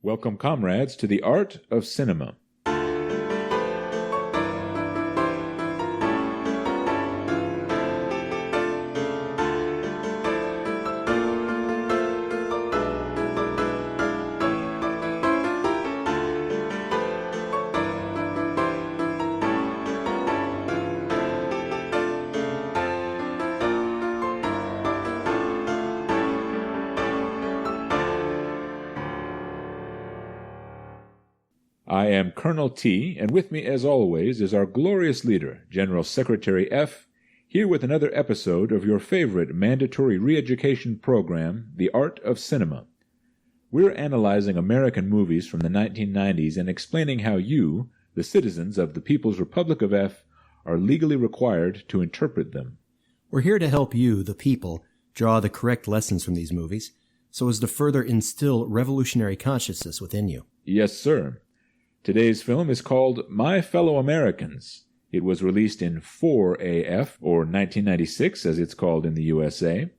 Welcome, comrades, to the art of cinema. I am Colonel T, and with me, as always, is our glorious leader, General Secretary F, here with another episode of your favorite mandatory re-education program, The Art of Cinema. We're analyzing American movies from the 1990s and explaining how you, the citizens of the People's Republic of F, are legally required to interpret them. We're here to help you, the people, draw the correct lessons from these movies, so as to further instill revolutionary consciousness within you. Yes, sir. Today's film is called My Fellow Americans. It was released in 4AF, or 1996 as it's called in the USA.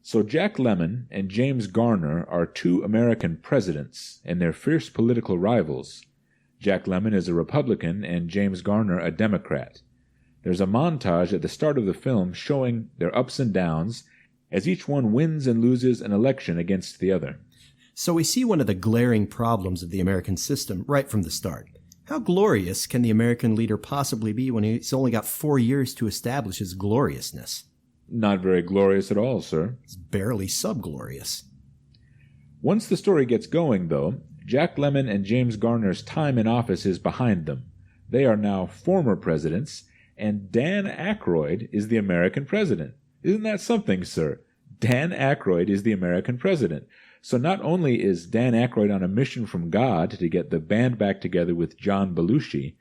So Jack Lemmon and James Garner are two American presidents, and they're fierce political rivals. Jack Lemmon is a Republican and James Garner a Democrat. There's a montage at the start of the film showing their ups and downs as each one wins and loses an election against the other. So we see one of the glaring problems of the American system right from the start. How glorious can the American leader possibly be when he's only got 4 years to establish his gloriousness? Not very glorious at all, sir. It's barely subglorious. Once the story gets going, though, Jack Lemmon and James Garner's time in office is behind them. They are now former presidents, and Dan Aykroyd is the American president. Isn't that something, sir? Dan Aykroyd is the American president. So not only is Dan Aykroyd on a mission from God to get the band back together with John Belushi,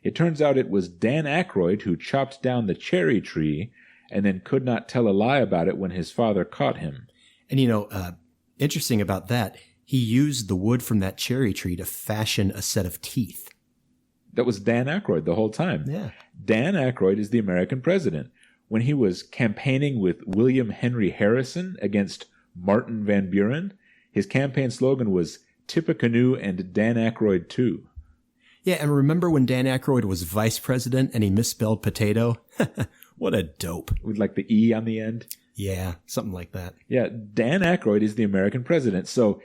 it turns out it was Dan Aykroyd who chopped down the cherry tree and then could not tell a lie about it when his father caught him. And interesting about that, he used the wood from that cherry tree to fashion a set of teeth. That was Dan Aykroyd the whole time. Yeah. Dan Aykroyd is the American president. When he was campaigning with William Henry Harrison against Martin Van Buren, his campaign slogan was Tippecanoe and Dan Aykroyd too. Yeah, and remember when Dan Aykroyd was vice president and he misspelled potato? What a dope. With like the E on the end? Yeah, something like that. Yeah, Dan Aykroyd is the American president, so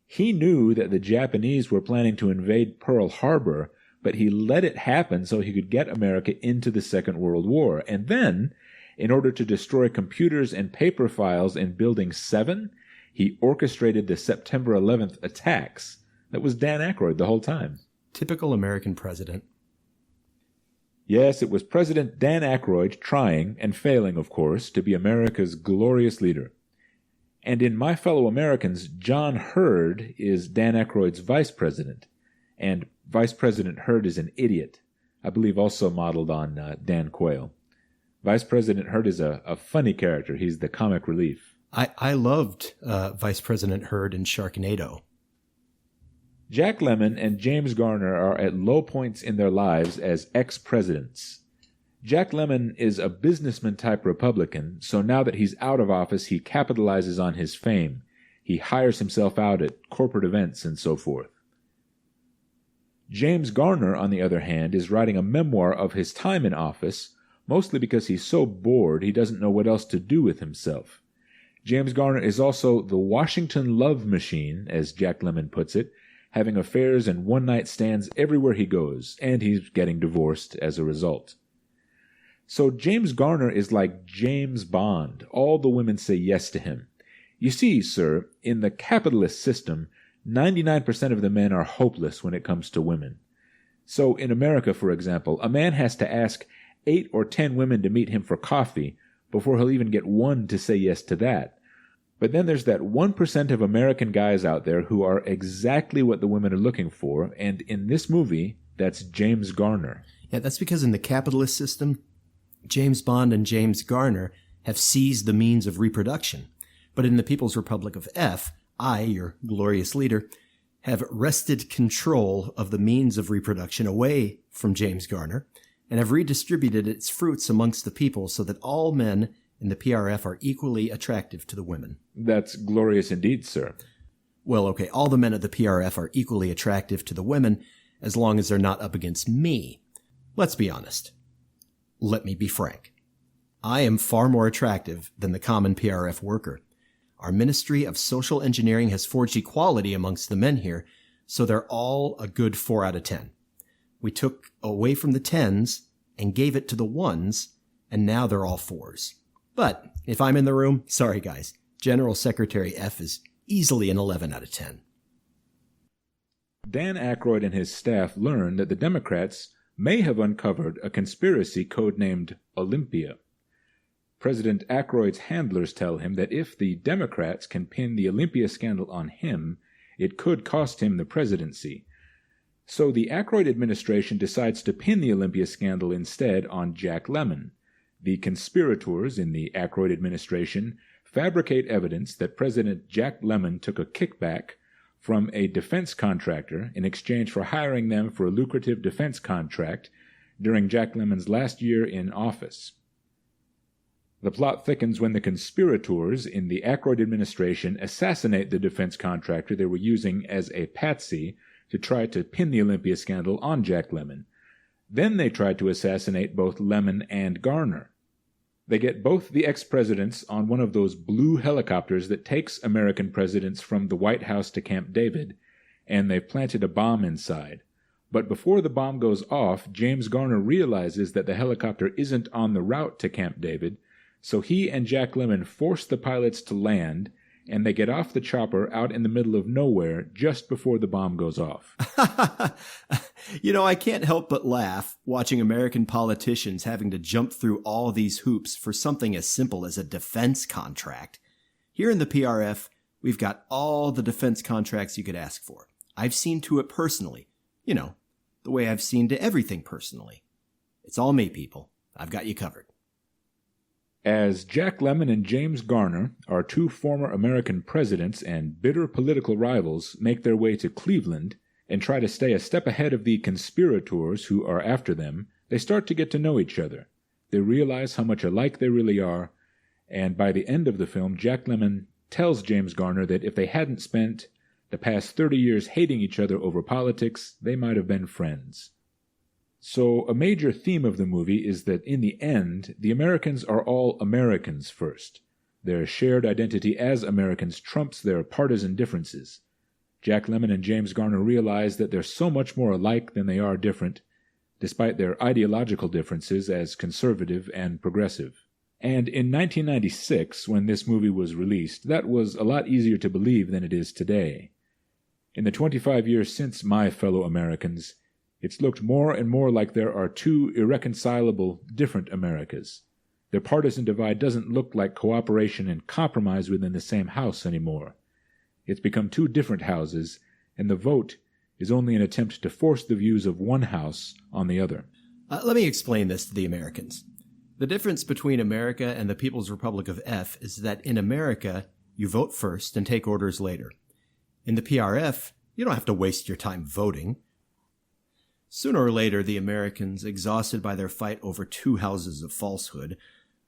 he knew that the Japanese were planning to invade Pearl Harbor, but he let it happen so he could get America into the Second World War. And then, in order to destroy computers and paper files in Building 7, he orchestrated the September 11th attacks. That was Dan Aykroyd the whole time. Typical American president. Yes, it was President Dan Aykroyd trying, and failing, of course, to be America's glorious leader. And in My Fellow Americans, John Hurd is Dan Aykroyd's vice president. And Vice President Hurd is an idiot. I believe also modeled on Dan Quayle. Vice President Hurd is a funny character. He's the comic relief. I loved Vice President Hurd in Sharknado. Jack Lemmon and James Garner are at low points in their lives as ex-presidents. Jack Lemmon is a businessman-type Republican, so now that he's out of office, he capitalizes on his fame. He hires himself out at corporate events and so forth. James Garner, on the other hand, is writing a memoir of his time in office, mostly because he's so bored he doesn't know what else to do with himself. James Garner is also the Washington love machine, as Jack Lemmon puts it, having affairs and one-night stands everywhere he goes, and he's getting divorced as a result. So James Garner is like James Bond. All the women say yes to him. You see, sir, in the capitalist system, 99% of the men are hopeless when it comes to women. So in America, for example, a man has to ask 8 or 10 women to meet him for coffee before he'll even get one to say yes to that. But then there's that 1% of American guys out there who are exactly what the women are looking for, and in this movie, that's James Garner. Yeah, that's because in the capitalist system, James Bond and James Garner have seized the means of reproduction. But in the People's Republic of F, I, your glorious leader, have wrested control of the means of reproduction away from James Garner and have redistributed its fruits amongst the people so that all men in the PRF are equally attractive to the women. That's glorious indeed, sir. well, okay, all the men at the PRF are equally attractive to the women as long as they're not up against me. Let's be honest. Let me be frank. I am far more attractive than the common PRF worker. Our Ministry of Social Engineering has forged equality amongst the men here, so they're all a good 4 out of 10. We took away from the 10s and gave it to the 1s, and now they're all 4s. But if I'm in the room, sorry guys, General Secretary F is easily an 11 out of 10. Dan Aykroyd and his staff learn that the Democrats may have uncovered a conspiracy codenamed Olympia. President Aykroyd's handlers tell him that if the Democrats can pin the Olympia scandal on him, it could cost him the presidency. So the Aykroyd administration decides to pin the Olympia scandal instead on Jack Lemmon. The conspirators in the Aykroyd administration fabricate evidence that President Jack Lemmon took a kickback from a defense contractor in exchange for hiring them for a lucrative defense contract during Jack Lemmon's last year in office. The plot thickens when the conspirators in the Aykroyd administration assassinate the defense contractor they were using as a patsy to try to pin the Olympia scandal on Jack Lemmon. Then they try to assassinate both Lemmon and Garner. They get both the ex-presidents on one of those blue helicopters that takes American presidents from the White House to Camp David, and they've planted a bomb inside. But before the bomb goes off, James Garner realizes that the helicopter isn't on the route to Camp David, so he and Jack Lemmon force the pilots to land, and they get off the chopper out in the middle of nowhere just before the bomb goes off. I can't help but laugh watching American politicians having to jump through all these hoops for something as simple as a defense contract. Here in the PRF, we've got all the defense contracts you could ask for. I've seen to it personally. The way I've seen to everything personally. It's all me, people. I've got you covered. As Jack Lemmon and James Garner, our two former American presidents and bitter political rivals, make their way to Cleveland and try to stay a step ahead of the conspirators who are after them, they start to get to know each other. They realize how much alike they really are, and by the end of the film, Jack Lemmon tells James Garner that if they hadn't spent the past 30 years hating each other over politics, they might have been friends. So a major theme of the movie is that in the end, the Americans are all Americans first. Their shared identity as Americans trumps their partisan differences. Jack Lemmon and James Garner realize that they're so much more alike than they are different, despite their ideological differences as conservative and progressive. And in 1996, when this movie was released, that was a lot easier to believe than it is today. In the 25 years since My Fellow Americans, it's looked more and more like there are two irreconcilable, different Americas. Their partisan divide doesn't look like cooperation and compromise within the same house anymore. It's become two different houses, and the vote is only an attempt to force the views of one house on the other. Let me explain this to the Americans. The difference between America and the People's Republic of F is that in America, you vote first and take orders later. In the PRF, you don't have to waste your time voting. Sooner or later, the Americans, exhausted by their fight over two houses of falsehood,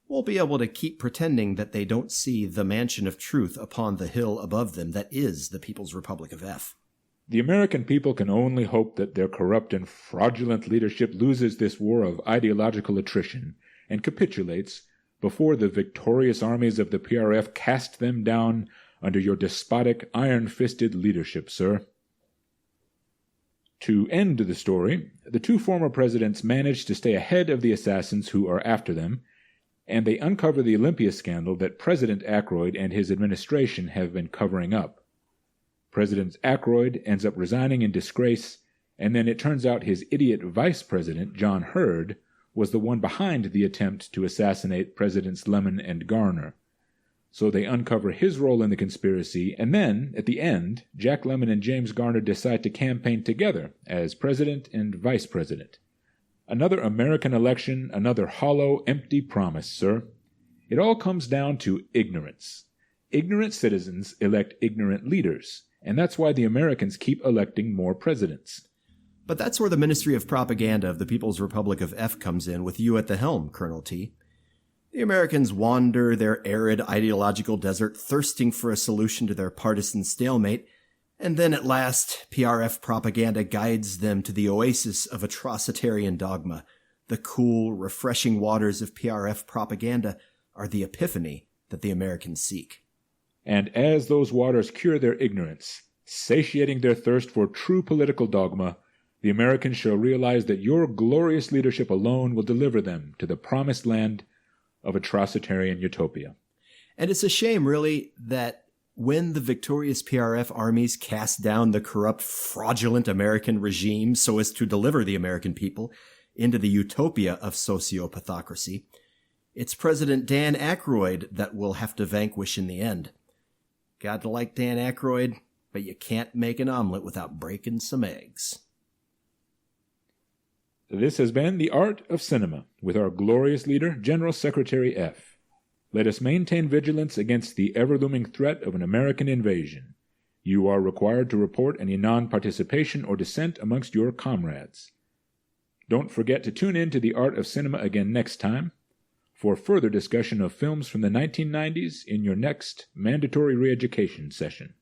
will be able to keep pretending that they don't see the mansion of truth upon the hill above them that is the People's Republic of F. The American people can only hope that their corrupt and fraudulent leadership loses this war of ideological attrition and capitulates before the victorious armies of the PRF cast them down under your despotic, iron-fisted leadership, sir. To end the story, the two former presidents manage to stay ahead of the assassins who are after them, and they uncover the Olympia scandal that President Aykroyd and his administration have been covering up. President Aykroyd ends up resigning in disgrace, and then it turns out his idiot vice president, John Hurd, was the one behind the attempt to assassinate Presidents Lemmon and Garner. So they uncover his role in the conspiracy, and then, at the end, Jack Lemmon and James Garner decide to campaign together as president and vice president. Another American election, another hollow, empty promise, sir. It all comes down to ignorance. Ignorant citizens elect ignorant leaders, and that's why the Americans keep electing more presidents. But that's where the Ministry of Propaganda of the People's Republic of F comes in with you at the helm, Colonel T. The Americans wander their arid ideological desert thirsting for a solution to their partisan stalemate, And then at last, PRF propaganda guides them to the oasis of atrocitarian dogma. The cool, refreshing waters of PRF propaganda are the epiphany that the Americans seek. And as those waters cure their ignorance, satiating their thirst for true political dogma, the Americans shall realize that your glorious leadership alone will deliver them to the promised land of atrocitarian utopia. And it's a shame, really, that when the victorious PRF armies cast down the corrupt, fraudulent American regime so as to deliver the American people into the utopia of sociopathocracy, it's President Dan Aykroyd that will have to vanquish in the end. Got to like Dan Aykroyd, but you can't make an omelet without breaking some eggs. This has been The Art of Cinema with our glorious leader, General Secretary F. Let us maintain vigilance against the ever-looming threat of an American invasion. You are required to report any non-participation or dissent amongst your comrades. Don't forget to tune in to The Art of Cinema again next time for further discussion of films from the 1990s in your next mandatory re-education session.